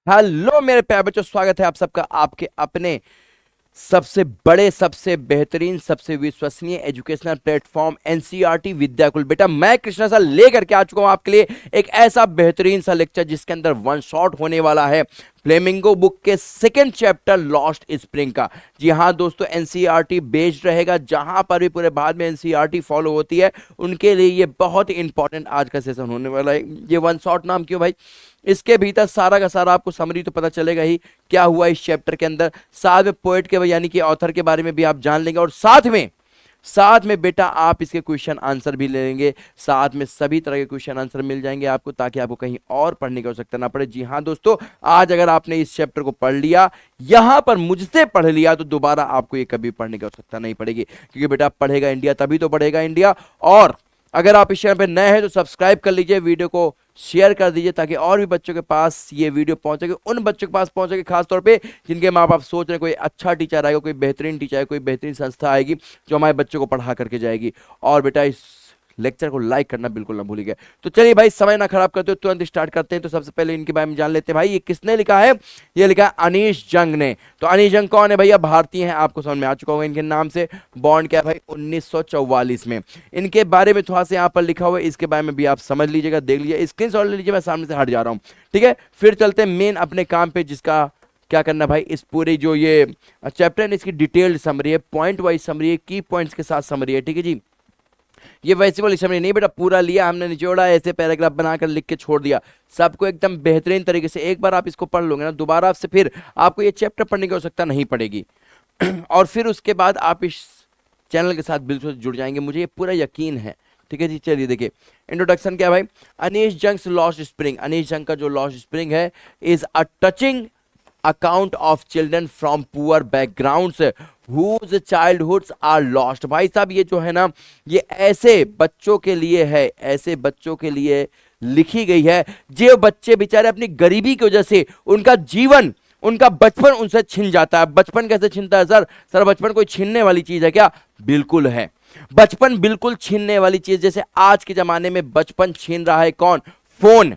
Hello मेरे प्यारे बच्चों, स्वागत है आप सबका आपके अपने सबसे बड़े, सबसे बेहतरीन, सबसे विश्वसनीय एजुकेशनल प्लेटफॉर्म एनसीईआरटी विद्याकुल। बेटा मैं कृष्णा सर लेकर के आ चुका हूं आपके लिए एक ऐसा बेहतरीन सा लेक्चर जिसके अंदर वन शॉट होने वाला है फ्लेमिंगो बुक के सेकंड चैप्टर लॉस्ट स्प्रिंग का। जी हाँ दोस्तों, एनसीईआरटी बेस्ड रहेगा। जहां पर भी पूरे भारत में एनसीईआरटी फॉलो होती है उनके लिए ये बहुत ही इंपॉर्टेंट आज का सेशन होने वाला है। ये वन शॉट नाम क्यों भाई? इसके भीतर सारा का सारा आपको समरी तो पता चलेगा ही क्या हुआ इस चैप्टर के अंदर। साथ में पोएट के यानी कि ऑथर के बारे में भी आप जान लेंगे और साथ में बेटा आप इसके क्वेश्चन आंसर भी ले लेंगे। साथ में सभी तरह के क्वेश्चन आंसर मिल जाएंगे आपको, ताकि आपको कहीं और पढ़ने की आवश्यकता ना पड़े। जी हाँ दोस्तों, आज अगर आपने इस चैप्टर को पढ़ लिया, यहां पर मुझसे पढ़ लिया, तो दोबारा आपको ये कभी पढ़ने की आवश्यकता नहीं पड़ेगी, क्योंकि बेटा पढ़ेगा इंडिया तभी तो बढ़ेगा इंडिया। और अगर आप इस चैनल पर नए हैं तो सब्सक्राइब कर लीजिए, वीडियो को शेयर कर दीजिए, ताकि और भी बच्चों के पास ये वीडियो पहुंचेगी, उन बच्चों के पास पहुंचेगी खास तौर पे जिनके माँ बाप सोच रहे हैं कोई अच्छा टीचर आएगा, कोई बेहतरीन टीचर आएगा, कोई बेहतरीन संस्था आएगी जो हमारे बच्चों को पढ़ा करके जाएगी। और बेटा इस लेक्चर को लाइक करना बिल्कुल ना भूलिएगा। तो चलिए भाई, समय ना खराब करते हो, तुरंत स्टार्ट करते हैं। तो सबसे पहले इनके बारे में जान लेते हैं। भाई ये किसने लिखा है? ये लिखा है अनीश जंग ने। तो अनीश जंग कौन है भैया? भारतीय हैं, आपको समझ में आ चुका होगा इनके नाम से। बॉन्ड क्या है भाई? 1944 में। इनके बारे में थोड़ा सा यहाँ पर लिखा हुआ है, इसके बारे में भी आप समझ लीजिएगा, देख लीजिए, स्क्रीनशॉट ले लीजिए। मैं सामने से हट जा रहा हूँ, ठीक है। फिर चलते हैं मेन अपने काम पे, जिसका क्या करना भाई, इस पूरे जो ये चैप्टर है इसकी डिटेल्ड समरी है, पॉइंट वाइज समरी है, की पॉइंट्स के साथ समरी है, ठीक है जी। ये वैसे वाली समरी नहीं बेटा, पूरा लिया हमने, निचोड़ा, ऐसे पैराग्राफ बनाकर लिख के छोड़ दिया। सबको एकदम बेहतरीन तरीके से एक बार आप इसको पढ़ लोगे ना, दोबारा से फिर आपको ये चैप्टर पढ़ने की आवश्यकता नहीं पड़ेगी। और फिर उसके बाद आप इस चैनल के साथ बिल्कुल जुड़ जाएंगे, मुझे ये पूरा यकीन है, ठीक है जी। चलिए देखिए, इंट्रोडक्शन क्या है भाई? Anees Jung's lost spring. अनीश जंग का जो लॉस्ट स्प्रिंग है is a touching account of children from poor backgrounds whose childhoods are lost। भाई साहब ये जो है ना, ये ऐसे बच्चों के लिए है, ऐसे बच्चों के लिए लिखी गई है जो बच्चे बेचारे अपनी गरीबी की वजह से उनका जीवन, उनका बचपन उनसे छिन जाता है। बचपन कैसे छिनता है सर? सर बचपन कोई छीनने वाली चीज है क्या? बिल्कुल है। बचपन बिल्कुल छीनने वाली चीज। जैसे आज के जमाने में बचपन छीन रहा है कौन? फोन।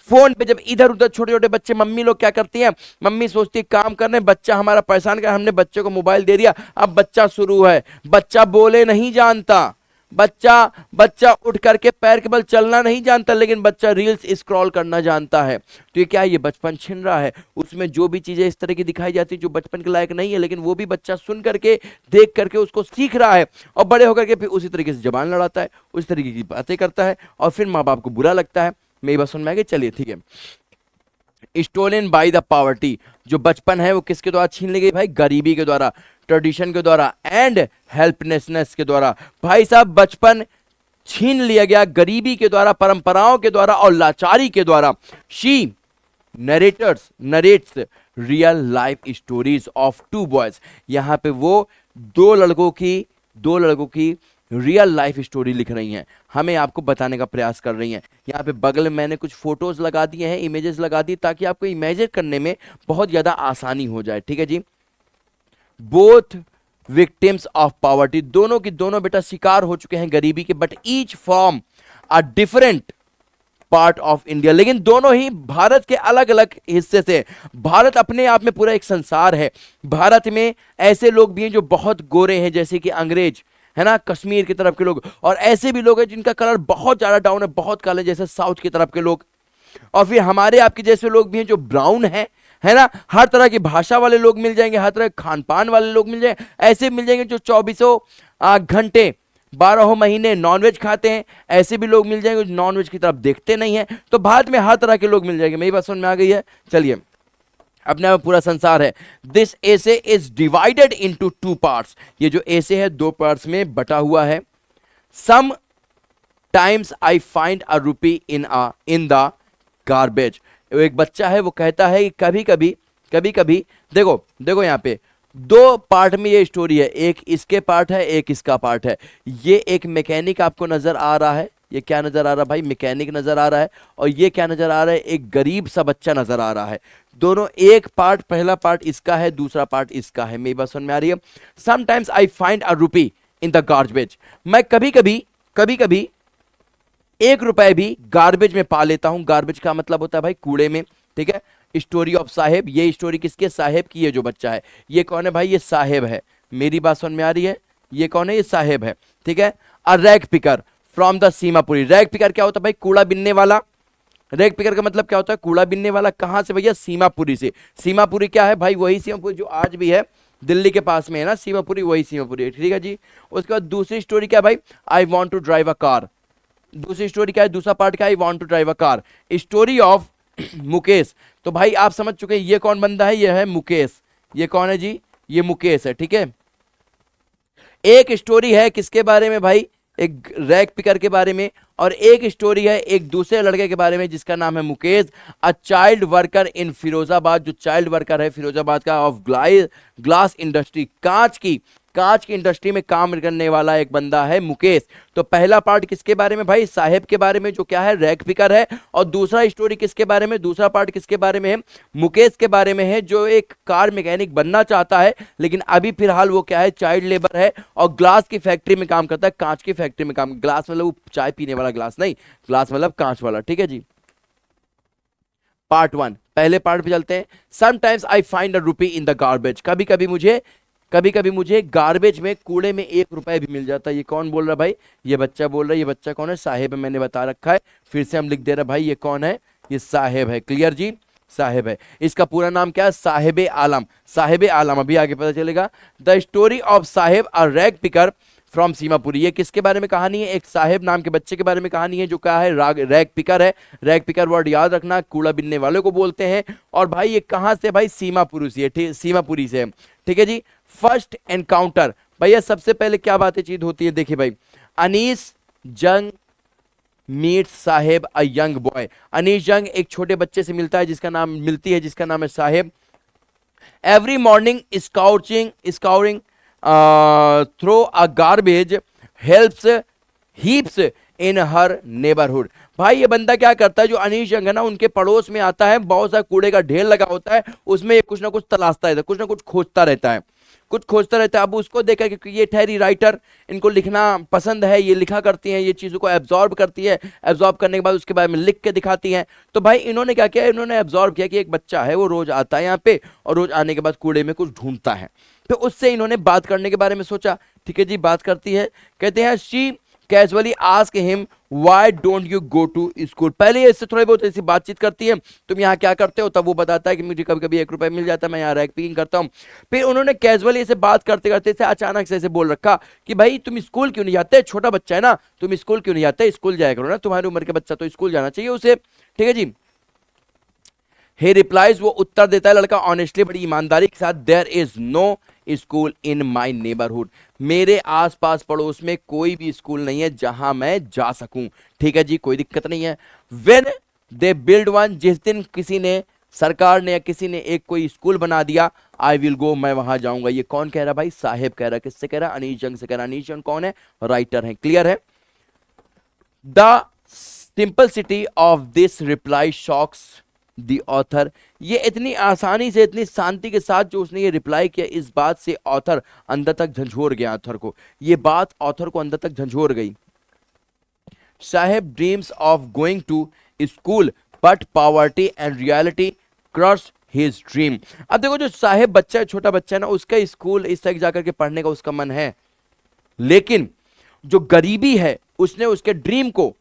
फोन पे जब इधर उधर छोटे छोटे बच्चे, मम्मी लोग क्या करती हैं, मम्मी सोचती है काम करने, बच्चा हमारा परेशान कर, हमने बच्चे को मोबाइल दे दिया, अब बच्चा शुरू है। बच्चा बोले नहीं जानता, बच्चा बच्चा उठ करके पैर के बल चलना नहीं जानता, लेकिन बच्चा रील्स स्क्रॉल करना जानता है। तो ये क्या है? ये बचपन छिन रहा है। उसमें जो भी चीजें इस तरह की दिखाई जाती है जो बचपन के लायक नहीं है, लेकिन वो भी बच्चा सुन करके, देख करके उसको सीख रहा है, और बड़े होकर के फिर उसी तरीके से जबान लड़ाता है, उस तरीके की बातें करता है, और फिर माँ बाप को बुरा लगता है। मेरी बात सुन में आ गई? चलिए ठीक है। Stolen by the poverty. जो बचपन है वो किसके द्वारा छीन ली गई भाई? गरीबी के द्वारा, ट्रेडिशन के द्वारा, एंड हेल्पलेसनेस के द्वारा। भाई साहब बचपन छीन लिया गया गरीबी के द्वारा, परंपराओं के द्वारा और लाचारी के द्वारा। She narrates real life stories of two boys. यहां पे वो दो लड़कों की रियल लाइफ स्टोरी लिख रही हैं, हमें आपको बताने का प्रयास कर रही हैं। यहाँ पे बगल में मैंने कुछ फोटोज लगा दिए हैं, इमेजेस लगा दी, ताकि आपको इमेजिन करने में बहुत ज्यादा आसानी हो जाए, ठीक है जी। Both victims of poverty. दोनों की दोनों बेटा शिकार हो चुके हैं गरीबी के, but each from a different part of India. लेकिन दोनों ही भारत के अलग अलग हिस्से से। भारत अपने आप में पूरा एक संसार है। भारत में ऐसे लोग भी हैं जो बहुत गोरे हैं, जैसे कि अंग्रेज है ना, कश्मीर की तरफ के लोग, और ऐसे भी लोग हैं जिनका कलर बहुत ज्यादा डाउन है, बहुत काले, जैसे साउथ की तरफ के लोग। और फिर हमारे आपके जैसे लोग भी हैं जो ब्राउन है ना। हर तरह की भाषा वाले लोग मिल जाएंगे, हर तरह के खान पान वाले लोग मिल जाएंगे। ऐसे मिल जाएंगे जो 24 घंटे 12 महीने नॉनवेज खाते हैं, ऐसे भी लोग मिल जाएंगे जो नॉनवेज की तरफ देखते नहीं है। तो भारत में हर तरह के लोग मिल जाएंगे। मेरी बात समझ में आ गई है? चलिए, अपने आप पूरा संसार है। This essay is divided into two parts. ये जो एसे है दो पार्ट्स में बटा हुआ है। Some times I find a रूपी इन द गार्बेज। एक बच्चा है वो कहता है कि कभी कभी देखो देखो यहाँ पे दो पार्ट में ये स्टोरी है, एक इसके पार्ट है, एक इसका पार्ट है। ये एक मैकेनिक आपको नजर आ रहा है, ये क्या नजर आ रहा है भाई? मैकेनिक नजर आ रहा है। और ये क्या नजर आ रहा है? एक गरीब सा बच्चा नजर आ रहा है। दोनों एक पार्ट, पहला पार्ट इसका है, दूसरा पार्ट इसका है। मेरी बात समझ में आ रही है? समटाइम्स आई फाइंड अ रूपी इन द गार्बेज। मैं कभी कभी 1 रुपए भी गार्बेज में पा लेता हूं। गार्बेज का मतलब होता है भाई कूड़े में, ठीक है। स्टोरी ऑफ साहेब। ये स्टोरी किसके? साहेब की। ये जो बच्चा है ये कौन है भाई? ये साहेब है। मेरी बात समझ में आ रही है? ये कौन है? ये साहेब है, ठीक है। A rag picker from the Seemapuri. Rag picker क्या होता है भाई? कूड़ा बिनने वाला। रैग पिकर का मतलब क्या होता है? कूड़ा बिनने वाला। कहां से भैया? सीमापुरी से। सीमापुरी क्या है भाई? वही सीमापुरी जो आज भी है दिल्ली के पास में है ना, सीमापुरी, वही सीमापुरी है, ठीक है जी। उसके बाद दूसरी स्टोरी क्या भाई? I want to drive a car. दूसरी स्टोरी क्या है? दूसरा पार्ट क्या है? I want to drive a car. Story of Mukesh. तो भाई आप समझ चुके हैं ये कौन बंदा है? ये है मुकेश। ये कौन है जी? ये मुकेश है, ठीक है। एक स्टोरी है किसके बारे में भाई? एक रैग पिकर के बारे में, और एक स्टोरी है एक दूसरे लड़के के बारे में जिसका नाम है Mukesh. A child worker in Firozabad. जो चाइल्ड वर्कर है फिरोजाबाद का, ऑफ ग्लास इंडस्ट्री, कांच की इंडस्ट्री में काम करने वाला एक बंदा है मुकेश। तो पहला पार्ट किसके बारे में भाई? साहेब के बारे में, जो क्या है? रैग पिकर है। और दूसरा स्टोरी किसके बारे में? दूसरा पार्ट किसके बारे में है? मुकेश के बारे में है, जो एक कार मैकेनिक बनना चाहता है, लेकिन अभी फिलहाल वो क्या है? चाइल्ड लेबर है और ग्लास की फैक्ट्री में काम करता है। कांच की फैक्ट्री में काम। ग्लास मतलब वो चाय पीने वाला ग्लास नहीं, ग्लास मतलब कांच वाला, ठीक है जी। पार्ट 1, पहले पार्ट पे चलते हैं। Sometimes I find a rupee in the garbage. कभी कभी मुझे गार्बेज में, कूड़े में 1 रुपए भी मिल जाता है। ये कौन बोल रहा है भाई? ये बच्चा बोल रहा है। ये बच्चा कौन है? साहेब है, मैंने बता रखा है। फिर से हम लिख दे रहे भाई, ये कौन है? ये साहेब है। क्लियर जी? साहेब है। इसका पूरा नाम क्या है? साहेब आलम। साहेब आलम, अभी आगे पता चलेगा। The story of Saheb a rag picker from Seemapuri. ये किसके बारे में कहानी है? एक साहेब नाम के बच्चे के बारे में कहानी है, जो क्या है? रैग पिकर है। रैग पिकर वर्ड याद रखना, कूड़ा बिनने वाले को बोलते हैं। और भाई ये कहां से? भाई सीमापुरी से, सीमापुरी से, ठीक है जी। फर्स्ट एनकाउंटर, भैया सबसे पहले क्या बातचीत होती है? देखिए भाई, Anees Jung meet Saheb a young boy. Anees Jung एक छोटे बच्चे से मिलता है जिसका नाम है Saheb. Every morning scouring through a garbage helps heaps in her neighbourhood. भाई ये बंदा क्या करता है? जो अनीश जंग है ना, उनके पड़ोस में आता है, बहुत सारा कूड़े का ढेर लगा होता है, उसमें ये कुछ ना कुछ तलाशता रहता है, कुछ ना कुछ खोजता रहता है, अब उसको देखा क्योंकि ये ठहरी राइटर, इनको लिखना पसंद है, ये लिखा करती हैं, ये चीजों को एब्जॉर्ब करती है, एब्जॉर्ब करने के बाद उसके बारे में लिख के दिखाती हैं। तो भाई इन्होंने क्या किया? इन्होंने एब्जॉर्ब किया कि एक बच्चा है, वो रोज आता है यहाँ पे, और रोज आने के बाद कूड़े में कुछ ढूंढता है। तो उससे इन्होंने बात करने के बारे में सोचा। ठीक है जी, बात करती है। कहते हैं she casually ask him why don't you go to school. पहले इससे थोड़ी बहुत ऐसी बातचीत करती है, तुम यहाँ क्या करते हो? तब वो बताता है कि मुझे कभी कभी 1 रुपए मिल जाता है, मैं यहाँ रैग पिकिंग करता हूँ। फिर उन्होंने कैजुअली ऐसे बात करते करते से अचानक से ऐसे बोल रखा कि भाई तुम स्कूल क्यों नहीं जाते? छोटा बच्चा है ना, तुम स्कूल क्यों नहीं जाते? स्कूल जाया करो ना, तुम्हारी उम्र के बच्चा तो स्कूल जाना चाहिए उसे। ठीक है जी। हे रिप्लाइज, वो उत्तर देता है लड़का ऑनेस्टली, बड़ी ईमानदारी के साथ, there is no school in my neighbourhood. मेरे आसपास पड़ोस में कोई भी स्कूल नहीं है जहां मैं जा सकूं। ठीक है जी, कोई दिक्कत नहीं है। वेन दे बिल्ड वन, जिस दिन किसी ने, सरकार ने या किसी ने एक कोई स्कूल बना दिया, आई विल गो, मैं वहां जाऊंगा। ये कौन कह रहा भाई? साहेब कह रहा। किससे कह रहा? अनीश जंग से कह रहा। अनीश जंग कौन है? राइटर है। क्लियर है? The simplicity of this reply shocks the author. ये इतनी आसानी से, इतनी शांति के साथ जो उसने ये रिप्लाई किया, इस बात से ऑथर अंदर तक झंझोर गया। ऑथर को ये बात, ऑथर को अंदर तक झंझोर गई। Saheb dreams of going to school but poverty and reality crush his dream. अब देखो, जो साहेब बच्चा है, छोटा बच्चा है ना, उसका स्कूल इस तक जाकर के पढ़ने का उसका मन है, लेकिन जो गरीबी है उसने उसके ड्रीम को,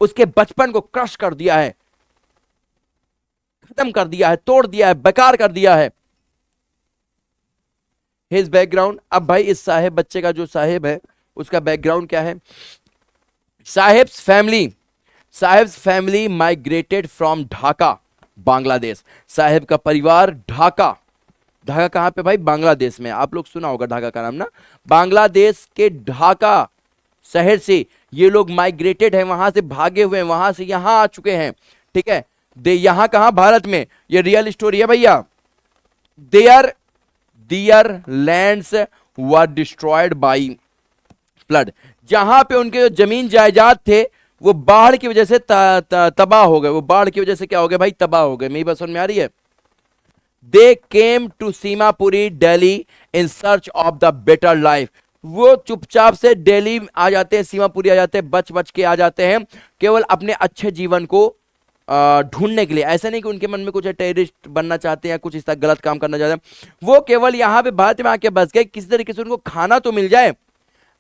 उसके बचपन को क्रश कर दिया है, खत्म कर दिया है, तोड़ दिया है, बेकार कर दिया है। हिज बैकग्राउंड, अब भाई इस साहेब बच्चे का, जो साहेब है उसका बैकग्राउंड क्या है? Saheb's family migrated from Dhaka Bangladesh. Saheb का परिवार ढाका कहां पे भाई? बांग्लादेश में। आप लोग सुना होगा ढाका का नाम ना। बांग्लादेश के ढाका शहर से ये लोग माइग्रेटेड हैं, वहां से भागे हुए हैं, वहां से यहां आ चुके हैं। ठीक है, दे यहां कहां? भारत में। ये रियल स्टोरी है भैया। Their lands were destroyed by flood. जहां पे उनके जो जमीन जायदाद थे वो बाढ़ की वजह से तबाह हो गए। वो बाढ़ की वजह से क्या हो गए भाई? तबाह हो गए। मेरी बात समझ में आ रही है? They came to Seemapuri Delhi in search of the better life. वो चुपचाप से दिल्ली आ जाते हैं, सीमापुरी आ जाते हैं, बच बच के आ जाते हैं, केवल अपने अच्छे जीवन को ढूंढने के लिए। ऐसा नहीं कि उनके मन में कुछ टेररिस्ट बनना चाहते हैं या कुछ इस तरह गलत काम करना चाहते हैं, वो केवल यहाँ पे भारत में आके बस गए, किसी तरीके से उनको खाना तो मिल जाए,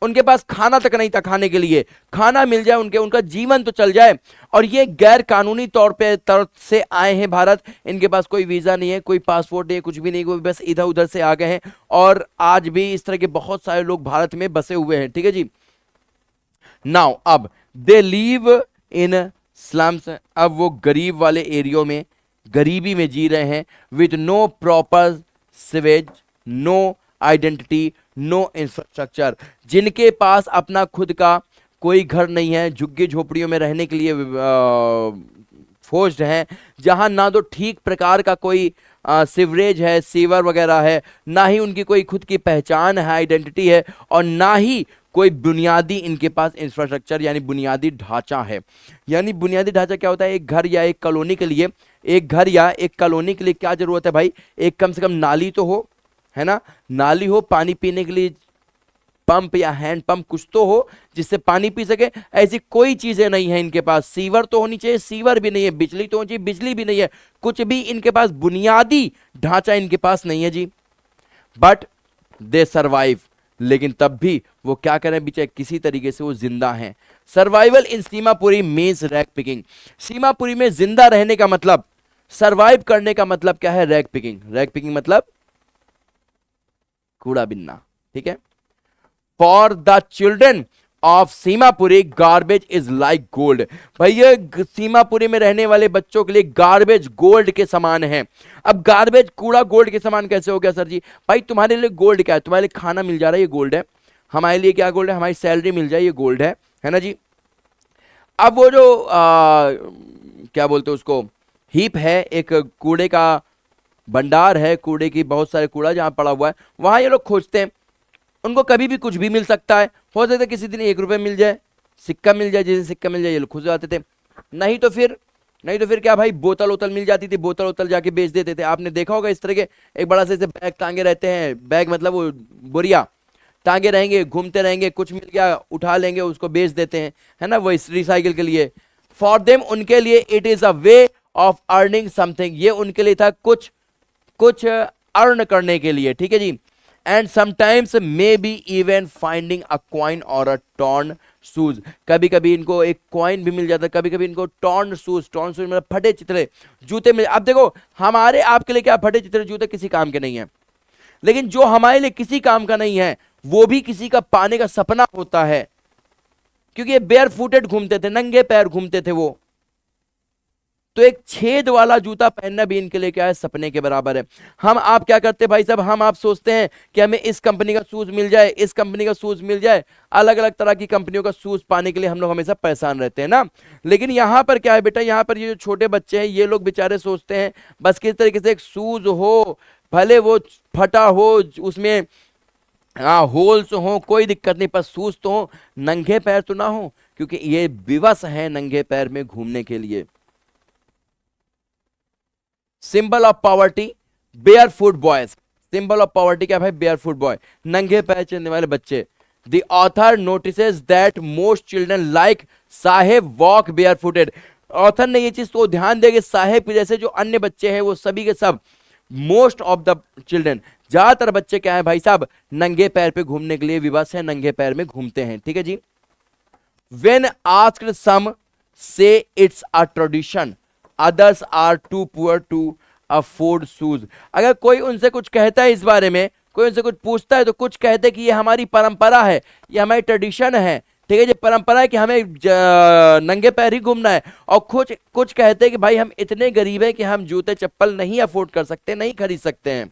उनके पास खाना तक नहीं था, खाने के लिए खाना मिल जाए, उनका जीवन तो चल जाए। और ये गैर कानूनी तौर पे तरफ से आए हैं भारत, इनके पास कोई वीजा नहीं है, कोई पासपोर्ट नहीं है, कुछ भी नहीं, कोई बस इधर उधर से आ गए हैं। और आज भी इस तरह के बहुत सारे लोग भारत में बसे हुए हैं, ठीक है जी। नाउ अब दे लीव इन स्लम्स, अब वो गरीब वाले एरियो में गरीबी में जी रहे हैं, with no proper sewage, no identity, no infrastructure, जिनके पास अपना खुद का कोई घर नहीं है, झुग्गी झोपड़ियों में रहने के लिए फोर्स्ड हैं, जहां ना तो ठीक प्रकार का कोई सिवरेज है, सीवर वगैरह है, ना ही उनकी कोई खुद की पहचान है, आइडेंटिटी है, और ना ही कोई बुनियादी इनके पास इंफ्रास्ट्रक्चर यानी बुनियादी ढांचा है। यानी बुनियादी ढांचा क्या होता है? एक घर या एक कॉलोनी के लिए, एक घर या एक कॉलोनी के लिए क्या जरूरत है भाई? एक कम से कम नाली तो हो, है ना, नाली हो, पानी पीने के लिए पंप या हैंड पंप कुछ तो हो जिससे पानी पी सके। ऐसी कोई चीजें नहीं है इनके पास। सीवर तो होनी चाहिए, सीवर भी नहीं है। बिजली तो होनी चाहिए, बिजली भी नहीं है। कुछ भी इनके पास बुनियादी ढांचा इनके पास नहीं है जी। बट दे सर्वाइव, लेकिन तब भी वो क्या करें बेचारे, किसी तरीके से वो जिंदा हैं। सर्वाइवल इन Seemapuri means rag picking. Seemapuri में जिंदा रहने का मतलब, सर्वाइव करने का मतलब क्या है? Rag picking. रैग पिकिंग मतलब कूड़ा बिनना, ठीक है। For the children of Seemapuri garbage is like gold. भाई ये सीमापुरी में रहने वाले बच्चों के लिए गार्बेज गोल्ड के समान है। अब गार्बेज कूड़ा गोल्ड के समान कैसे हो गया सर जी? भाई तुम्हारे लिए गोल्ड क्या है? तुम्हारे लिए खाना मिल जा रहा है, ये गोल्ड है। हमारे लिए क्या गोल्ड है? हमारी सैलरी मिल जाए, ये गोल्ड है ना जी। अब वो जो क्या बोलते हैं उसको, हीप है, एक कूड़े का भंडार है, कूड़े की बहुत सारे कूड़ा जहां पड़ा हुआ है, वहां ये लोग खोजते हैं। उनको कभी भी कुछ भी मिल सकता है। हो सकता है किसी दिन 1 रुपए मिल जाए, सिक्का मिल जाए, जिस दिन सिक्का मिल जाए ये लोग खुश जाते थे। नहीं तो फिर क्या भाई, बोतल वोतल मिल जाती थी, बोतल वोतल जाके बेच देते थे। आपने देखा होगा इस तरह के एक बड़ा से बैग टांगे रहते हैं, बैग मतलब वो बोरिया टांगे रहेंगे, घूमते रहेंगे, कुछ मिल गया उठा लेंगे, उसको बेच देते हैं, है ना, वो रिसाइकिल के लिए। फॉर देम, उनके लिए it is a way of earning something, ये उनके लिए था कुछ कुछ अर्न करने के लिए, ठीक है जी। And sometimes maybe even finding a coin or a torn shoes, कभी कभी इनको एक कॉइन भी मिल जाता है, कभी कभी इनको टॉर्न शूज मतलब फटे चितरे जूते मिल। अब देखो हमारे आपके लिए क्या फटे चितरे जूते किसी काम के नहीं है, लेकिन जो हमारे लिए किसी काम का नहीं है वो भी किसी का पाने का सपना होता है, क्योंकि ये बेयर फुटेड घूमते थे, नंगे पैर घूमते थे वो। तो एक छेद वाला जूता पहनना भी इनके लिए क्या है? सपने के बराबर है। हम आप क्या करते हैं भाई साहब, हम आप सोचते हैं कि हमें इस कंपनी का शूज मिल जाए, इस कंपनी का शूज मिल जाए, अलग अलग तरह की कंपनियों का शूज पाने के लिए हम लोग हमेशा परेशान रहते हैं ना। लेकिन यहां पर क्या है बेटा, यहां पर ये जो छोटे बच्चे हैं ये लोग बेचारे सोचते हैं बस किस तरीके से एक शूज हो, भले वो फटा हो, उसमें होल्स हो, कोई दिक्कत नहीं, पर शूज तो हो, नंगे पैर तो ना हो, क्योंकि ये विवश है नंगे पैर में घूमने के लिए। Symbol of poverty, bear foot boys. Symbol of poverty क्या भाई? बेयर फुट बॉय, नंगे पैर चलने वाले बच्चे। The author notices that most children like Saheb walk barefooted. Author ने ये चीज तो ध्यान देगा, साहेब के जैसे जो अन्य बच्चे हैं वो सभी के सब, मोस्ट ऑफ द चिल्ड्रन, ज्यादातर बच्चे क्या है भाई साहब, नंगे पैर पे घूमने के लिए विवश है, नंगे पैर में घूमते हैं, ठीक है जी। When asked some say it's a tradition, others are too poor to afford shoes. अगर कोई उनसे कुछ कहता है इस बारे में, कोई उनसे कुछ पूछता है तो कुछ कहते हैं कि ये हमारी परंपरा है, ये हमारी ट्रेडिशन है, ठीक है, ये परंपरा है कि हमें नंगे पैर ही घूमना है। और कुछ कुछ कहते हैं कि भाई हम इतने गरीब हैं कि हम जूते चप्पल नहीं अफोर्ड कर सकते, नहीं खरीद सकते हैं,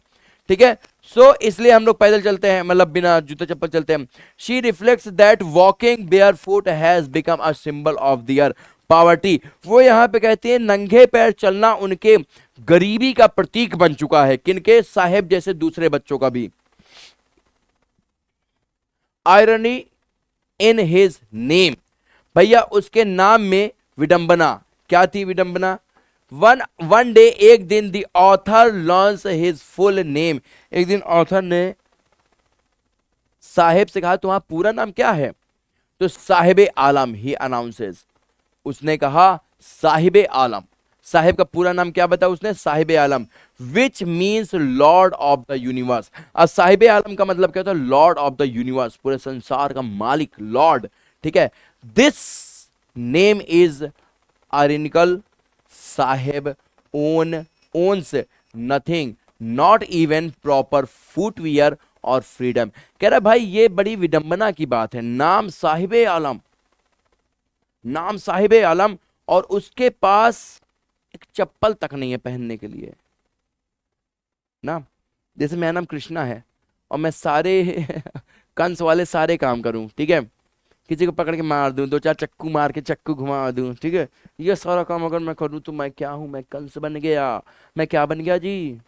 ठीक है, सो इसलिए हम लोग पैदल चलते हैं, मतलब बिना जूते चप्पल चलते हैं। She reflects that walking barefoot has become a symbol of their poverty. वो यहां पे कहती है नंगे पैर चलना उनके गरीबी का प्रतीक बन चुका है, किनके? साहेब जैसे दूसरे बच्चों का भी। आयरनी इन हिज नेम, भैया उसके नाम में विडंबना। क्या थी विडंबना? वन डे, एक दिन, the author launch his full name, एक दिन ऑथर ने साहेब से कहा तुम्हारा पूरा नाम क्या है? तो साहिब आलम ही अनाउंसेस, उसने कहा साहिब आलम, साहेब का पूरा नाम क्या बताया उसने, Sahib Alam, which means lord of the universe. अब साहिब आलम का मतलब क्या होता है, लॉर्ड ऑफ द यूनिवर्स, पूरे संसार का मालिक, लॉर्ड, ठीक है। This name is ironical, Saheb owns nothing, not even proper footwear और फ्रीडम। कह रहा भाई ये बड़ी विडंबना की बात है, नाम साहिब आलम, नाम साहिब आलम, और उसके पास एक चप्पल तक नहीं है पहनने के लिए ना। जैसे मेरा नाम कृष्णा है और मैं सारे कंस वाले सारे काम करूं, ठीक है, किसी को पकड़ के मार दूं, दो चार चक्कू मार के चक्कू घुमा दूं, ठीक है, ये सारा काम अगर मैं करूं तो मैं क्या हूं, मैं कंस बन गया। मैं क्या बन गया जी,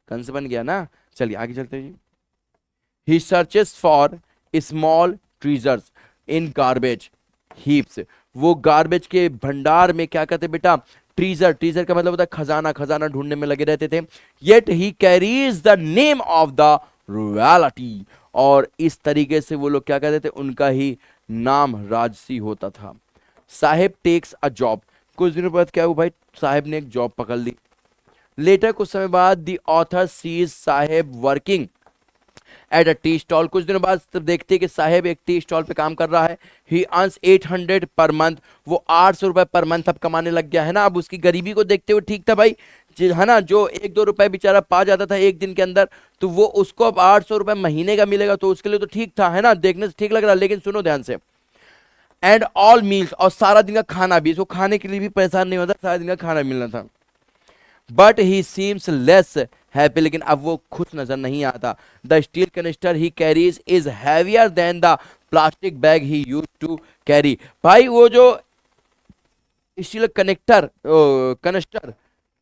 कंस बन गया ना। चलिए आगे चलते हैं जी। He searches for small treasures in garbage heaps. वो गार्बेज के भंडार में क्या कहते बेटा, ट्रीजर, ट्रीजर का मतलब होता है खजाना, खजाना ढूंढने में लगे रहते थे। Yet he carries the name of the royalty, और इस तरीके से वो लोग क्या कहते थे, उनका ही नाम राजसी होता था। साहेब टेक्स अ जॉब, कुछ दिनों बाद क्या हुआ भाई, साहेब ने एक जॉब पकड़ ली। लेटर कुछ समय बाद the author sees Saheb working at a tea stall, कुछ दिनों बाद तब देखते हैं कि साहेब एक टी स्टॉल पे काम कर रहा है। ही अर्न्स 800 पर मंथ, वो 800 रुपए पर मंथ अब कमाने लग गया है ना। अब उसकी गरीबी को देखते हुए ठीक था भाई, है ना, जो 1-2 रुपए बेचारा पा जाता था एक दिन के अंदर, तो वो उसको अब 800 रुपए महीने का मिलेगा, तो उसके लिए तो ठीक था, है ना, देखने से ठीक लग रहा। लेकिन सुनो ध्यान से, एंड ऑल मील्स, और सारा दिन का खाना भी, इसको खाने के लिए भी परेशान नहीं होता, सारा दिन का खाना मिलना था। But he seems less happy, लेकिन अब वो खुश नजर नहीं आता। The steel canister he carries is heavier than the plastic bag he use to carry. भाई वो जो स्टील कनेक्टर कनिस्टर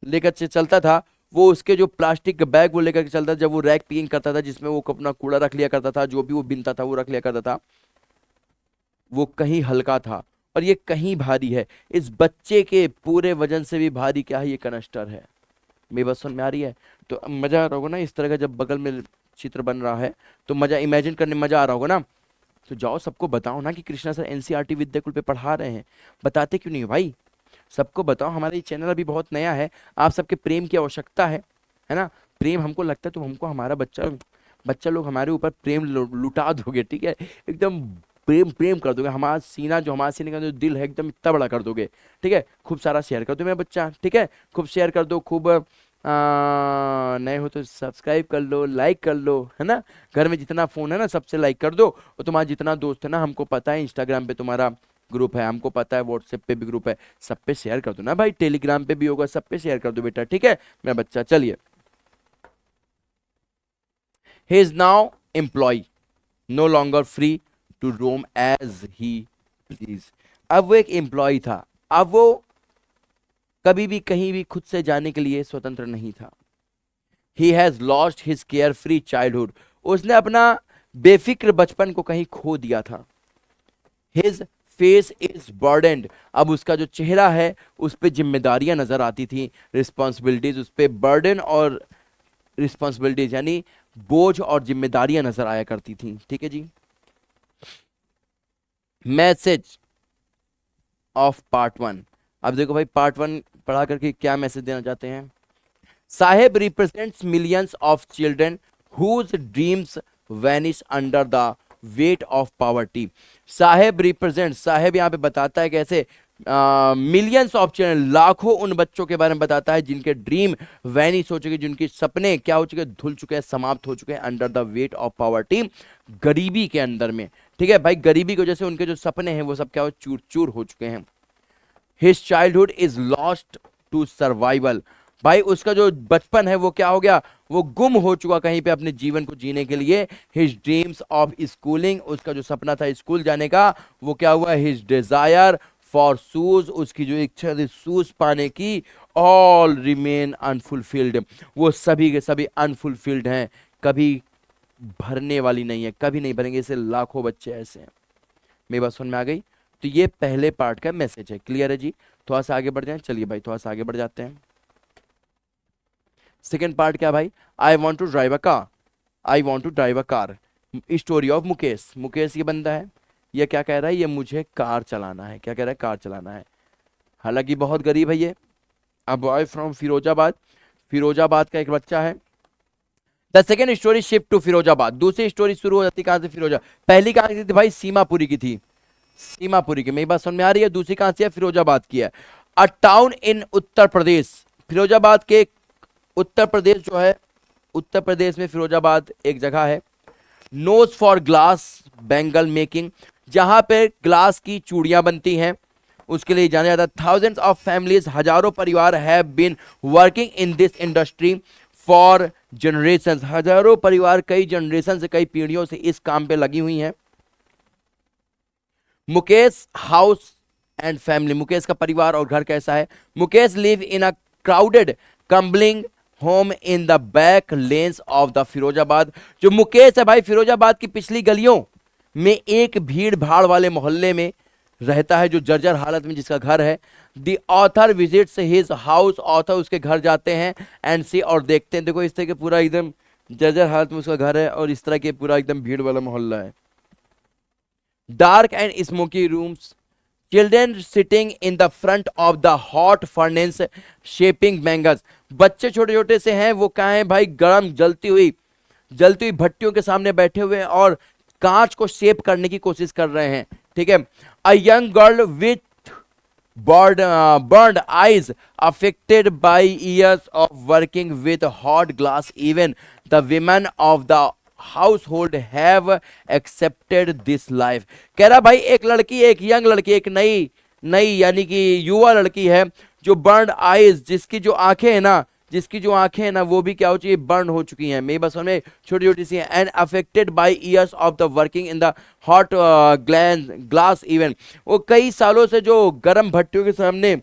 लेकर से चलता था, वो उसके जो प्लास्टिक का बैग वो लेकर के चलता था, जब वो रैक पिकिंग करता था जिसमें वो अपना कूड़ा रख लिया करता था, जो भी वो बिनता था वो रख लिया करता था, वो कहीं हल्का था और ये कहीं भारी है। इस बच्चे के पूरे वजन से भी भारी क्या है, ये कनस्टर है। मेरी बात समझ में आ रही है? तो मजा आ रहा होगा ना, इस तरह का जब बगल में चित्र बन रहा है तो मजा इमेजिन करने में मजा आ रहा होगा ना। तो जाओ सबको बताओ ना कि कृष्णा सर एनसीईआरटी विद्याकुल पे पढ़ा रहे हैं, बताते क्यों नहीं हो भाई, सबको बताओ। हमारा ये चैनल अभी बहुत नया है, आप सबके प्रेम की आवश्यकता है ना। प्रेम हमको लगता है तो हमको हमारा बच्चा बच्चा लोग हमारे ऊपर प्रेम लुटा दोगे, ठीक है, एकदम प्रेम प्रेम कर दोगे, हमारा सीना जो हमारा सीने का जो दिल है एकदम इतना बड़ा कर दोगे, ठीक है। खूब सारा शेयर कर दो मेरा बच्चा, ठीक है, खूब शेयर कर दो, खूब नए हो तो सब्सक्राइब कर लो, लाइक कर लो, है ना। घर में जितना फोन है ना सबसे लाइक कर दो, और तुम्हारा जितना दोस्त है ना, हमको पता है इंस्टाग्राम पे तुम्हारा ग्रुप है, हमको पता है व्हाट्सएप पे भी ग्रुप है, सब पे शेयर कर दो ना भाई, टेलीग्राम पे भी होगा, सब पे शेयर कर दो बेटा, ठीक है मेरा बच्चा। चलिए, he is now employ, no longer free to roam as he please. अब वो एक एम्प्लॉय था, अब वो कभी भी कहीं भी खुद से जाने के लिए स्वतंत्र नहीं था। He has lost his care free childhood, उसने अपना बेफिक्र बचपन को कहीं खो दिया था। हिज फेस इज बर्डनड, अब उसका जो चेहरा है उस पर जिम्मेदारियां नजर आती थी, रिस्पॉन्सिबिलिटीज उस पर बर्डन और रिस्पॉन्सिबिलिटीज यानी बोझ और जिम्मेदारियां नजर आया करती थी, ठीक है जी। मैसेज ऑफ पार्ट 1, अब देखो भाई पार्ट 1 पढ़ा करके क्या मैसेज देना चाहते हैं। Saheb represents millions of children whose dreams vanish under the weight of poverty. Saheb represent, Saheb यहाँ पे बताता है कैसे मिलियंस ऑफ चिल्ड्रन, लाखों उन बच्चों के बारे में बताता है जिनके ड्रीम वैनिश हो चुके, जिनके सपने क्या हो चुके, धुल चुके हैं, समाप्त हो चुके हैं, under the weight of poverty, गरीबी के अंदर में, ठीक है भाई। गरीबी की वजह से उनके जो सपने हैं वो सब क्या हो, चूर चूर हो चुके हैं। His childhood is lost to survival, भाई उसका जो बचपन है वो क्या हो गया, वो गुम हो चुका कहीं पे अपने जीवन को जीने के लिए। हिज ड्रीम्स ऑफ स्कूलिंग, उसका जो सपना था स्कूल जाने का वो क्या हुआ। हिज डिजायर फॉर शूज, उसकी जो इच्छा थी शूज पाने की, ऑल रिमेन अनफुलफिल्ड, वो सभी के सभी अनफुलफिल्ड हैं, कभी भरने वाली नहीं है, कभी नहीं भरेंगे। ऐसे लाखों बच्चे ऐसे हैं। मेरी बात समझ में आ गई? तो ये पहले पार्ट का मैसेज है, क्लियर है जी। थोड़ा सा आगे बढ़ जाए, चलिए भाई थोड़ा सा आगे बढ़ जाते हैं। सेकेंड पार्ट क्या भाई, I want to drive a car, I want to drive a car, story of Mukesh. Mukesh ये बंदा है, ये क्या कह रहा है, ये मुझे कार चलाना है, क्या कह रहा है, कार चलाना है। हालांकि बहुत गरीब है ये, a boy from Firozabad, Firozabad का एक बच्चा है। The second story shift to Firozabad, दूसरी स्टोरी शुरू हो जाती कहां से, फिरोजा, पहली कहां की थी भाई, सीमापुरी की थी, सीमापुरी की, मेरी बात समझ में आ रही है। दूसरी कहां से है, फिरोजाबाद की है। अ टाउन इन उत्तर प्रदेश, फिरोजाबाद के उत्तर प्रदेश जो है, उत्तर प्रदेश में फिरोजाबाद एक जगह है। Knows for glass bangle making, जहां पे ग्लास की चूड़ियां बनती हैं, उसके लिए जाना जाता है। थाउजेंड्स ऑफ फैमिलीज, हजारों परिवार have been working in this industry for generation, हजारों परिवार कई जनरेशन से, कई पीढ़ियों से इस काम पे लगी हुई हैं। Mukesh house and family, Mukesh का परिवार और घर कैसा है। Mukesh live in a crowded crumbling home in the back lanes of the Firozabad, जो मुकेश है भाई, फिरोजाबाद की पिछली गलियों में एक भीड़ भाड़ वाले मोहल्ले में रहता है, जो जर्जर हालत में जिसका घर है। The author visits his house, author उसके घर जाते हैं, एंड सी, और देखते हैं, देखो इस तरह के पूरा एकदम जर्जर हालत में उसका घर है, और इस तरह के पूरा एकदम भीड़ वाला मोहल्ला है। Dark and smoky rooms, children sitting in the front of the hot furnace shaping bangles, बच्चे छोटे छोटे से हैं, वो कहाँ हैं भाई, गर्म जलती हुई भट्टियों के सामने बैठे हुए हैं और कांच को शेप करने की कोशिश कर रहे हैं, ठीक है। A young girl with burned eyes affected by years of working with hot glass, even the women of the household have accepted this life। कह रहा भाई एक लड़की, एक यंग लड़की, एक नई नई यानी कि युवा लड़की है, जो बर्न आईज, जिसकी जो आंखें हैं ना वो भी क्या हो चुकी है, बर्न हो चुकी हैं, मेरी बस में छोटी छोटी सी, and affected by years of the working in the hot glass even, वो कई सालों से जो गर्म भट्टियों के सामने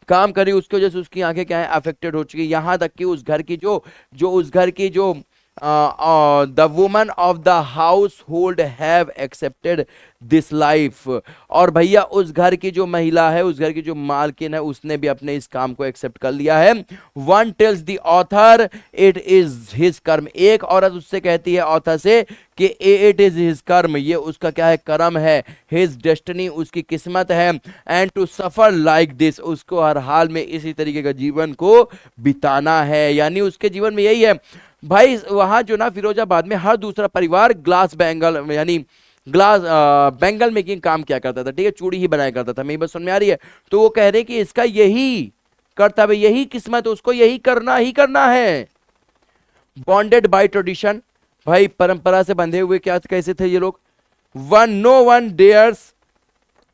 काम करी, उसकी वजह से उसकी आंखें क्या है, अफेक्टेड हो चुकी है। यहाँ तक कि उस घर की जो the woman of the house hold have accepted this life, और भैया उस घर की जो महिला है, उस घर की जो मालकिन है, उसने भी अपने इस काम को एक्सेप्ट कर लिया है। One tells the author it is his कर्म, एक औरत उससे कहती है ऑथर से कि इट इज हिज कर्म, ये उसका क्या है, कर्म है, हिज डेस्टिनी, उसकी किस्मत है, and to suffer like this, उसको हर हाल में इसी तरीके का जीवन को बिताना है, यानी उसके जीवन में यही है भाई। वहां जो ना फिरोजाबाद में हर दूसरा परिवार ग्लास बैंगल यानी ग्लास बैंगल मेकिंग काम क्या करता था, ठीक है, चूड़ी ही बनाया करता था, मेरी बात समझ में आ रही है। तो वो कह रहे हैं कि इसका यही कर्तव्य, यही किस्मत, उसको यही करना है। बॉन्डेड बाय ट्रेडिशन, भाई परंपरा से बंधे हुए, क्या कैसे थे ये लोग। No one dares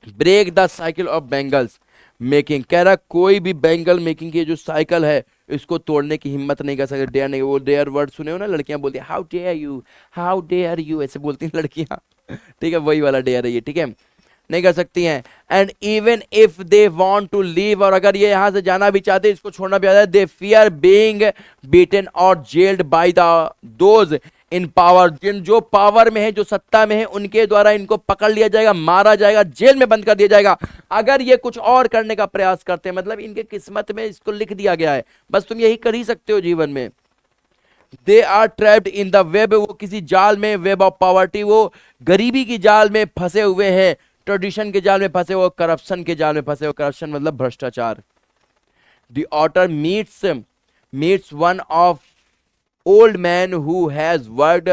break the cycle of bangles making, कह रहा कोई भी बैंगल मेकिंग की जो साइकिल है इसको तोड़ने की हिम्मत नहीं कर सकते, डेयर नहीं। वो डेयर वर्ड सुने हो ना, लड़कियां बोलती है हाउ डेयर यू, ऐसे बोलती हैं लड़कियां, ठीक है, वही वाला डेयर है ये, ठीक है, नहीं कर सकती हैं। And even if they want to leave, और अगर ये यहां से जाना भी चाहते, इसको छोड़ना भी चाहते, दे फियर बीइंग बीटन और jailed by the those in power, जिन जो पावर में है, जो सत्ता में है, उनके द्वारा इनको पकड़ लिया जाएगा, मारा जाएगा, जेल में बंद कर दिया जाएगा अगर ये कुछ और करने का प्रयास करते हैं। मतलब इनके किस्मत में इसको लिख दिया गया है, बस तुम यही कर ही सकते हो जीवन में। They are trapped in the web, वो किसी जाल में, वेब ऑफ पॉवर्टी, वो गरीबी की जाल में फंसे हुए हैं, ट्रेडिशन के जाल में फंसे हो, करप्शन के जाल में फंसे हो, करप्शन मतलब भ्रष्टाचार। The author meets one of old man who has worked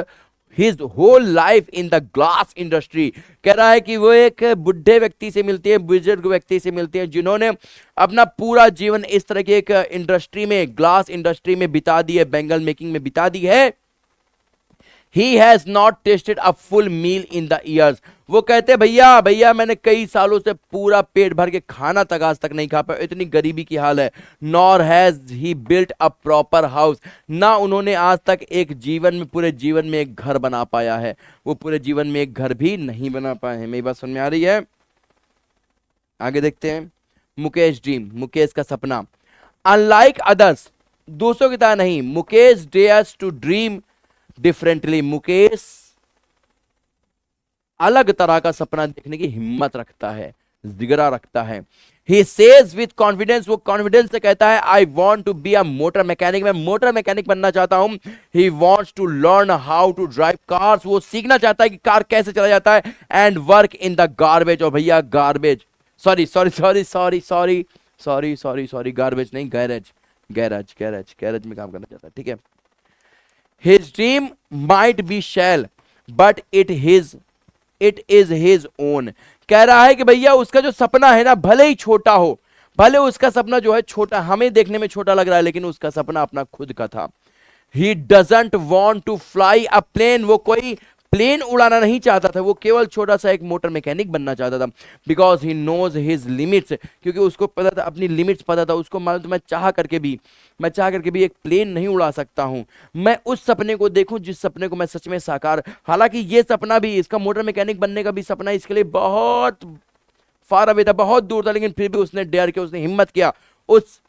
his whole life in the glass industry, कह रहा है कि वो एक बुढ़े व्यक्ति से मिलती है, बुजुर्ग व्यक्ति से मिलती है, जिन्होंने अपना पूरा जीवन इस तरह की एक इंडस्ट्री में, ग्लास इंडस्ट्री में बिता दी है, बैंगल मेकिंग में बिता दी है। He has not tasted a full meal in the years, वो कहते भैया मैंने कई सालों से पूरा पेट भर के खाना तक आज तक नहीं खा पाया, इतनी गरीबी की हाल है। Nor has he built a proper house, ना उन्होंने आज तक एक पूरे जीवन में एक घर बना पाया है, वो पूरे जीवन में एक घर भी नहीं बना पाए हैं। मेरी बात समझ में आ रही है, आगे देखते हैं। मुकेश ड्रीम, मुकेश का सपना। अनलाइक अदर्स, दूसरों की तरह नहीं, Mukesh dares to dream differently, Mukesh अलग तरह का सपना देखने की हिम्मत रखता है, जिगरा रखता है। He says with confidence, वो कॉन्फिडेंस से कहता है I want to be a motor mechanic, मैं मोटर मैकेनिक बनना चाहता हूं। He wants to learn how to drive cars, वो सीखना चाहता है कि कार कैसे चला जाता है। And work in the garbage, और भैया garbage, sorry sorry sorry sorry, garbage नहीं, गैरेज, गैराज गैराज गैराज में काम करना चाहता है, ठीक है। His dream might be small but it is his own. कह रहा है कि भैया उसका जो सपना है ना, भले ही छोटा हो, भले उसका सपना जो है छोटा, हमें देखने में छोटा लग रहा है, लेकिन उसका सपना अपना खुद का था। He doesn't want to fly a plane, वो कोई प्लेन उड़ाना नहीं चाहता था, वो केवल छोटा सा एक मोटर मैकेनिक बनना चाहता था। Because he knows his limits, क्योंकि उसको पता था, अपनी लिमिट्स पता था, उसको मालूम था मैं चाह करके भी एक प्लेन नहीं उड़ा सकता हूं। मैं उस सपने को देखूं जिस सपने को मैं सच में साकार, हालांकि ये सपना भी, इसका मोटर मैकेनिक बनने का भी सपना इसके लिए बहुत फार अवे था, बहुत दूर था, लेकिन फिर भी उसने डेयर किया, उसने हिम्मत किया उस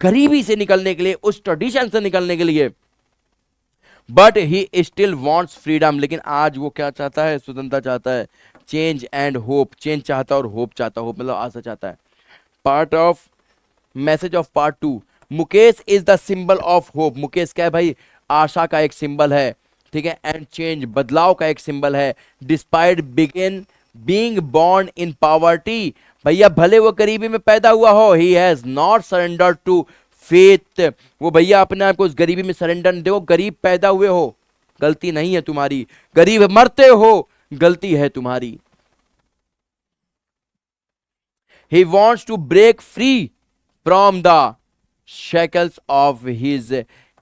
गरीबी से निकलने के लिए, उस ट्रेडिशन से निकलने के लिए। But he still wants freedom, लेकिन आज वो क्या चाहता है? स्वतंत्रता चाहता है, चेंज एंड होप, चेंज चाहता है और होप चाहता है, होप मतलब आशा चाहता है। Part of message of part 2, Mukesh is the symbol of hope. Mukesh क्या है भाई? आशा का एक सिंबल है, ठीक है, एंड चेंज, बदलाव का एक सिंबल है। Despite begin being born in poverty, भैया भले वो गरीबी में पैदा हुआ हो, he has not surrender to faith, वो भैया अपने आप को उस गरीबी में सरेंडर नहीं, देखो गरीब पैदा हुए हो, गलती नहीं है तुम्हारी, गरीब मरते हो, गलती है तुम्हारी। He wants to break free from the shackles of his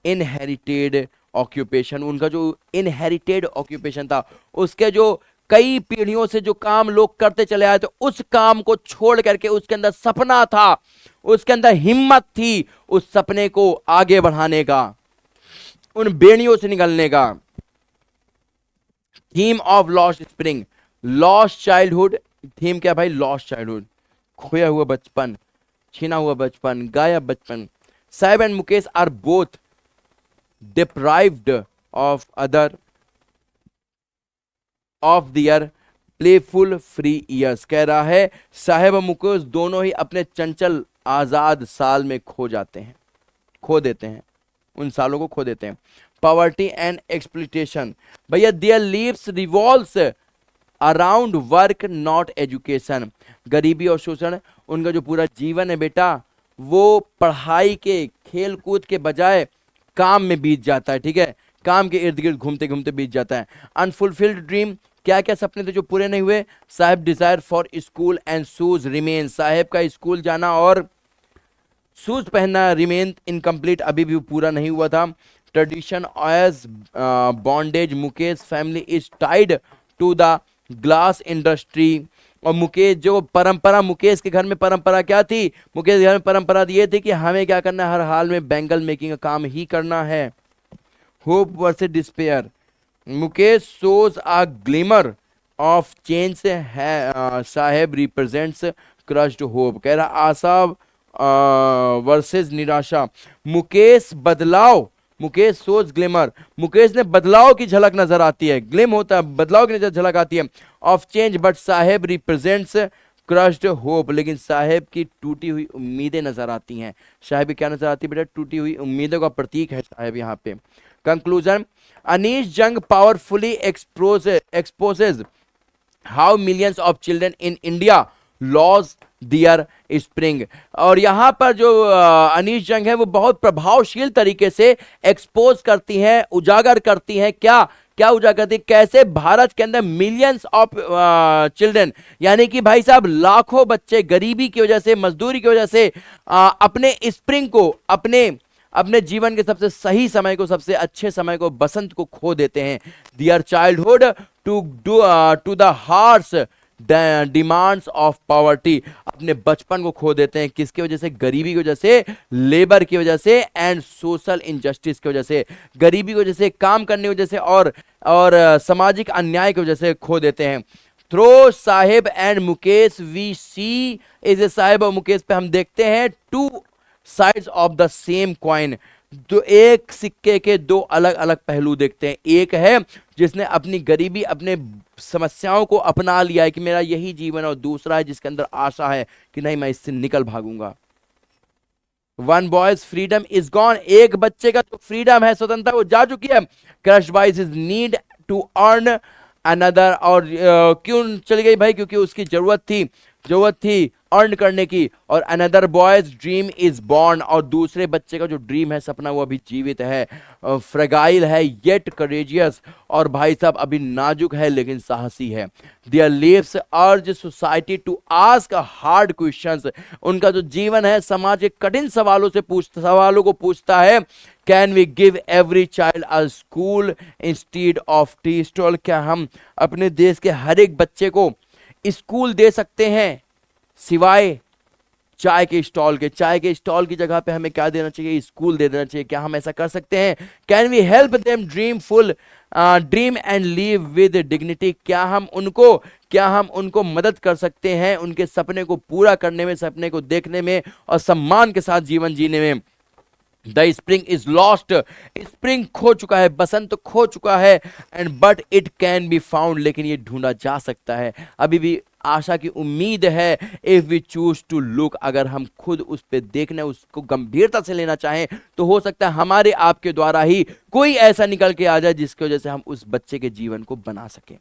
inherited occupation, उनका जो इनहेरिटेड ऑक्यूपेशन था, उसके जो कई पीढ़ियों से जो काम लोग करते चले आए थे, उस काम को छोड़ करके उसके अंदर सपना था, उसके अंदर हिम्मत थी उस सपने को आगे बढ़ाने का, उन बेड़ियों से निकलने का। Theme of lost spring, lost childhood, theme क्या भाई? लॉस्ट चाइल्डहुड, खोया हुआ बचपन, छीना हुआ बचपन, गायब बचपन। Saheb and Mukesh are both deprived of other of their playful free years. कह रहा है साहेब और मुकेश दोनों ही अपने चंचल आजाद साल में खो जाते हैं, खो देते हैं, उन सालों को खो देते हैं। पॉवर्टी एंड एक्सप्लॉयटेशन, भैया their lives revolves around work not education, गरीबी और शोषण, उनका जो पूरा जीवन है बेटा, वो पढ़ाई के, खेल कूद के बजाय काम में बीत जाता है, ठीक है, काम के इर्द गिर्द घूमते घूमते बीत जाता है। अनफुलफिल्ड ड्रीम, क्या क्या सपने थे जो पूरे नहीं हुए? Saheb desire for school and shoes remain, Saheb का स्कूल जाना और शूज पहनना रिमेन इनकम्प्लीट, अभी भी पूरा नहीं हुआ था। Tradition as bondage, Mukesh family is tied to the glass industry, और मुकेश जो परंपरा, मुकेश के घर में परंपरा क्या थी? मुकेश के घर में परंपरा ये थी कि हमें क्या करना है, हर हाल में बैंगल मेकिंग का काम ही करना है। Hope versus despair, Mukesh shows a glimmer of change है, साहेब रिप्रेजेंट्स क्रश्ड होप। कह रहा आशा वर्सेस निराशा, मुकेश बदलाव, मुकेश सोच ग्लिमर, मुकेश ने बदलाव की झलक नजर आती है, ग्लिम होता है बदलाव की झलक आती है, of change, but Saheb represents crushed hope, लेकिन साहेब की टूटी हुई उम्मीदें नजर आती हैं। साहेब की क्या नजर आती है बेटा? टूटी हुई उम्मीदों का प्रतीक है साहेब यहाँ पे। कंक्लूजन, अनीश जंग powerfully exposes how millions of children in India lost their spring, और यहां पर जो अनीश जंग है वो बहुत प्रभावशील तरीके से एक्सपोज करती हैं, उजागर करती हैं, क्या क्या उजागर करती है, कैसे भारत के अंदर मिलियंस ऑफ चिल्ड्रन, यानी कि भाई साहब लाखों बच्चे गरीबी की वजह से, मजदूरी की वजह से अपने स्प्रिंग को, अपने जीवन के सबसे सही समय को, सबसे अच्छे समय को, बसंत को खो देते हैं। Their childhood to the harsh demands of poverty, अपने बचपन को खो देते हैं, किसकी वजह से? गरीबी की वजह से, लेबर की वजह से, एंड सोशल इनजस्टिस की वजह से, गरीबी की वजह से, काम करने की वजह से, और सामाजिक अन्याय की वजह से खो देते हैं। Through Saheb and Mukesh we see, इस साहेब और मुकेश पे हम देखते हैं two sides of the same coin, जो एक सिक्के के दो अलग अलग पहलू देखते हैं। एक है जिसने अपनी गरीबी, अपने समस्याओं को अपना लिया है कि मेरा यही जीवन है, और दूसरा है जिसके अंदर आशा है कि नहीं मैं इससे निकल भागूंगा। One boy's freedom is gone, एक बच्चे का जो फ्रीडम है, स्वतंत्रता, वो जा चुकी है। Crush by his need to earn another, और क्यों चली गई भाई? क्योंकि उसकी जरूरत थी अर्न करने की, और another boys dream is born, और दूसरे बच्चे का जो ड्रीम है, सपना, वो अभी जीवित है, फ्रेगाइल है येट करेजियस, और भाई साहब अभी नाजुक है लेकिन साहसी है। Their lives urge society to ask hard questions, उनका जो जीवन है समाज के कठिन सवालों को पूछता है। Can we give every child a school instead of tea stall, क्या हम अपने देश के हर एक बच्चे को स्कूल दे सकते हैं सिवाय चाय के स्टॉल के? चाय के स्टॉल की जगह पे हमें क्या देना चाहिए? स्कूल दे देना चाहिए। क्या हम ऐसा कर सकते हैं? Can we help them dream and live with dignity, क्या हम उनको मदद कर सकते हैं उनके सपने को पूरा करने में, सपने को देखने में और सम्मान के साथ जीवन जीने में। The spring is lost, spring खो चुका है, बसंत खो चुका है, and but it can be found, लेकिन ये ढूंढा जा सकता है, अभी भी आशा की उम्मीद है। If we choose to look, अगर हम खुद उस पर देखना, उसको गंभीरता से लेना चाहें, तो हो सकता है हमारे आपके द्वारा ही कोई ऐसा निकल के आ जाए जिसकी वजह से हम उस बच्चे के जीवन को बना सकें।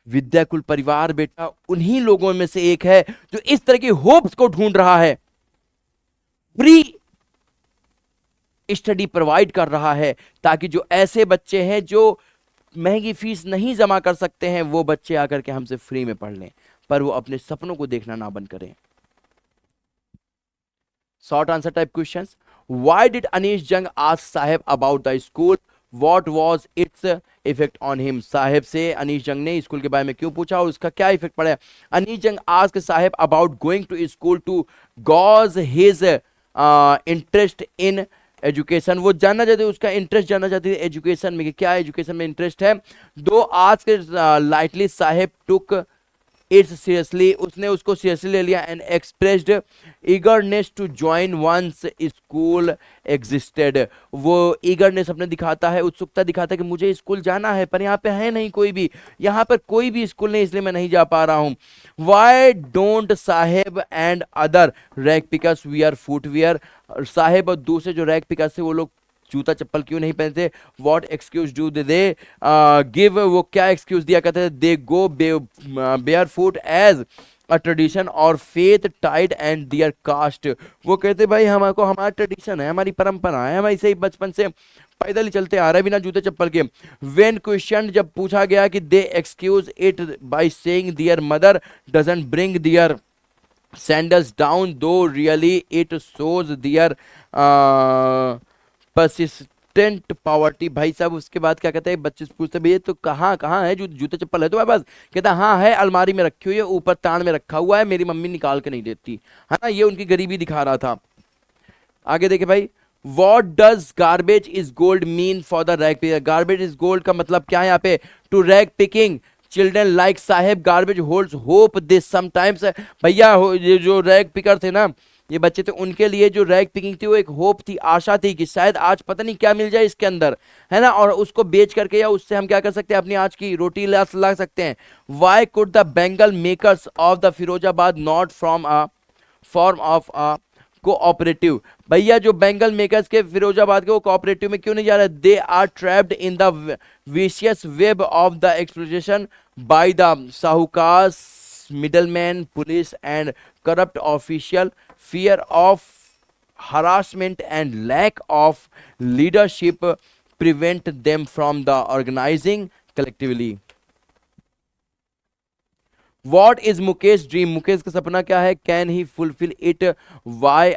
विद्याकुल परिवार बेटा उन्हीं लोगों में से एक है जो इस तरह की होप्स को ढूंढ रहा है, फ्री स्टडी प्रोवाइड कर रहा है, ताकि जो ऐसे बच्चे हैं जो महंगी फीस नहीं जमा कर सकते हैं, वो बच्चे आकर के हमसे फ्री में पढ़ लें, पर वो अपने सपनों को देखना ना बंद करें। Short answer type questions. Why did Anees Jung ask Saheb about the school, what was its effect on him, Saheb से अनीश जंग ने स्कूल के बारे में क्यों पूछा और उसका क्या इफेक्ट पड़ा? Anish Jung ask Saheb about going to school to gauge his interest in education, वो जानना चाहते, उसका इंटरेस्ट जानना चाहते थे एजुकेशन में, कि क्या एजुकेशन में इंटरेस्ट है। दो आज के lightly Saheb took it's seriously, उसने उसको सीरियसली ले लिया, and expressed eagerness to join once school existed, वो ईगरनेस अपने दिखाता है, उत्सुकता दिखाता है कि मुझे स्कूल जाना है, पर यहाँ पे है नहीं कोई भी, यहाँ पर कोई भी स्कूल नहीं, इसलिए मैं नहीं जा पा रहा हूँ। Why don't Saheb and other rag pickers wear footwear, Saheb और दूसरे जो रैग पिकर्स थे वो लोग जूता चप्पल क्यों नहीं पहनते? What excuse do they give, वो क्या एक्सक्यूज दिया करते थे? They go barefoot as a tradition और faith tied and their caste, वो कहते भाई हमको, हमारा ट्रेडिशन है, हमारी परंपरा है, हम ऐसे ही बचपन से पैदल ही चलते आ रहे बिना जूते चप्पल के। व्हेन क्वेश्चन, जब पूछा गया कि they excuse it by saying their mother doesn't bring their sandals down, though really it shows their persistent poverty, भाई साहब उसके बाद क्या कहते हैं, बच्चे पूछते भैया तो कहाँ कहाँ है जूते चप्पल है तुम्हारे पास? कहता हाँ है, अलमारी में रखी हुई है, ऊपर तान में रखा हुआ है, मेरी मम्मी निकाल के नहीं देती, है ना, ये उनकी गरीबी दिखा रहा था। आगे देखे भाई, what does garbage is gold mean for the rag picker, garbage is gold का मतलब क्या है यहाँ पे? To rag picking children like Saheb garbage holds hope this sometimes, भैया ये जो रैग पिकर थे ना, ये बच्चे थे, उनके लिए जो रैग पिकिंग थी वो एक होप थी, आशा थी कि शायद आज पता नहीं क्या मिल जाए इसके अंदर, है ना, और उसको बेच करके या उससे हम क्या कर सकते हैं, अपनी आज की रोटी ला सकते हैं। Y could the Bengal makers of the Firozabad not from a form of a cooperative, भैया जो बेंगल मेकर्स के फिरोजाबाद के वो कोऑपरेटिव में क्यों नहीं जा रहे? They are trapped in the vicious web of the exploitation by the sahukar, middleman, police and corrupt official, fear of harassment and lack of leadership prevent them from the organizing collectively. What is Mukesh dream, Mukesh का सपना क्या है? Can he fulfil it, why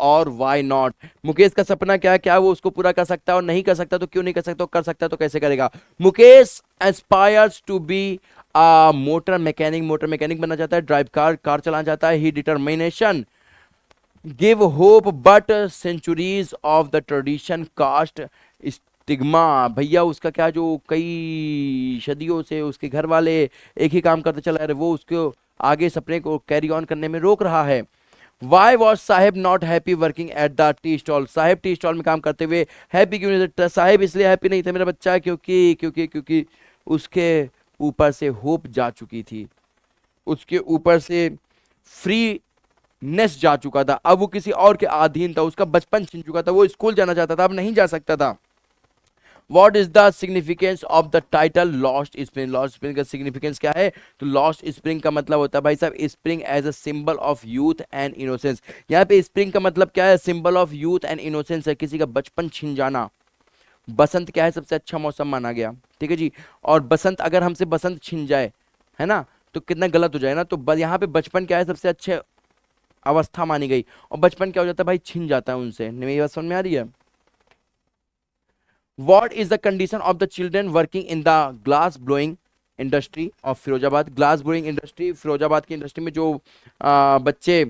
और why not, Mukesh का सपना क्या है, क्या वो उसको पूरा कर सकता है, और नहीं कर सकता तो क्यों नहीं कर सकता, कर सकता है तो कैसे करेगा? Mukesh aspires to be motor mechanic बनना चाहता है, ड्राइव कार चलाना चाहता है, he determination give hope but centuries of the tradition caste stigma, भैया उसका क्या, जो कई सदियों से उसके घर वाले एक ही काम करते चला रहे, वो उसको आगे सपने को कैरी ऑन करने में रोक रहा है। Why was Saheb not happy working at the tea stall, Saheb tea stall में काम करते हुए हैप्पी क्यों नहीं थे? साहेब इसलिए हैप्पी नहीं थे मेरा बच्चा, क्योंकि उसके ऊपर से होप जा चुकी थी, उसके ऊपर से फ्री नेस जा चुका था, अब वो किसी और के अधीन था, उसका बचपन छिन चुका था, वो स्कूल जाना चाहता था, अब नहीं जा सकता था। What is the significance of the title lost spring? Lost spring का सिग्निफिकेंस क्या है? तो लॉस्ट स्प्रिंग का मतलब होता है भाई साहब spring as a symbol of youth and innocence. यहाँ पे स्प्रिंग का मतलब क्या है? Symbol of youth and innocence है, किसी का बचपन छिन जाना। बसंत क्या है? सबसे अच्छा मौसम माना गया, ठीक है जी। और बसंत, अगर हमसे बसंत छिन जाए, है ना, तो कितना गलत हो जाए ना। तो यहाँ पे बचपन क्या है? सबसे अच्छे अवस्था मानी गई। और बचपन क्या हो जाता है भाई? छिन जाता है उनसे। मेरी बात समझ में आ रही है? What is the condition of the children working in the glass blowing industry of Firozabad? Glass blowing industry, Firozabad की इंडस्ट्री में जो बच्चे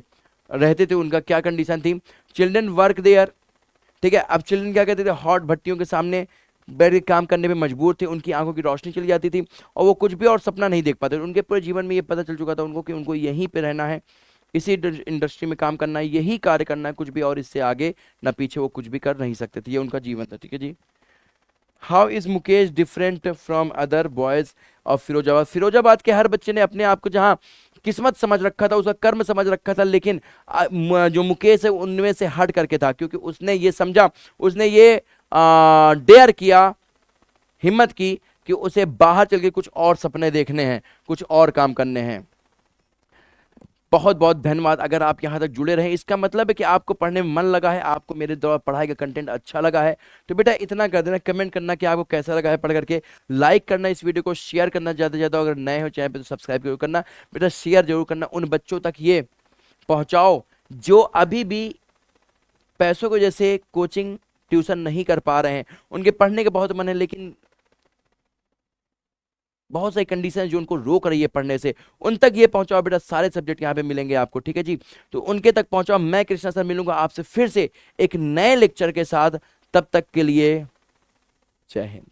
रहते थे उनका क्या कंडीशन थी? चिल्ड्रन वर्क देयर, ठीक है। अब चिल्ड्रन क्या कहते थे? हॉट भट्टियों के सामने बैठ के काम करने में मजबूर थे, उनकी आंखों की रोशनी चली जाती थी और वो कुछ भी और सपना नहीं देख पाते थे। उनके पूरे जीवन में ये पता चल चुका था उनको कि उनको यहीं पे रहना है, इसी इंडस्ट्री में काम करना है, यही कार्य करना है, कुछ भी और इससे आगे ना पीछे वो कुछ भी कर नहीं सकते थे। ये उनका जीवन था, ठीक है जी। How is Mukesh different from other boys of Firozabad? Firozabad के हर बच्चे ने अपने आप को जहाँ किस्मत समझ रखा था, उसका कर्म समझ रखा था, लेकिन जो मुकेश है उनमें से हट करके था, क्योंकि उसने ये समझा, उसने ये डेयर किया, हिम्मत की कि उसे बाहर चल के कुछ और सपने देखने हैं, कुछ और काम करने हैं। बहुत बहुत धन्यवाद अगर आप यहाँ तक जुड़े रहे। इसका मतलब है कि आपको पढ़ने में मन लगा है, आपको मेरे द्वारा पढ़ाई का कंटेंट अच्छा लगा है। तो बेटा इतना कर देना, कमेंट करना कि आपको कैसा लगा है पढ़ करके, लाइक करना इस वीडियो को, शेयर करना ज़्यादा से ज़्यादा। अगर नए हो चैनल पे तो सब्सक्राइब जरूर करना बेटा, शेयर जरूर करना, उन बच्चों तक ये पहुँचाओ जो अभी भी पैसों की वजह से कोचिंग ट्यूशन नहीं कर पा रहे हैं। उनके पढ़ने के बहुत मन है, लेकिन बहुत सारी कंडीशन है जो उनको रोक रही है पढ़ने से। उन तक ये पहुंचाओ बेटा, सारे सब्जेक्ट यहाँ पे मिलेंगे आपको, ठीक है जी। तो उनके तक पहुंचाओ। मैं कृष्णा सर मिलूंगा आपसे फिर से एक नए लेक्चर के साथ, तब तक के लिए जय हिंद।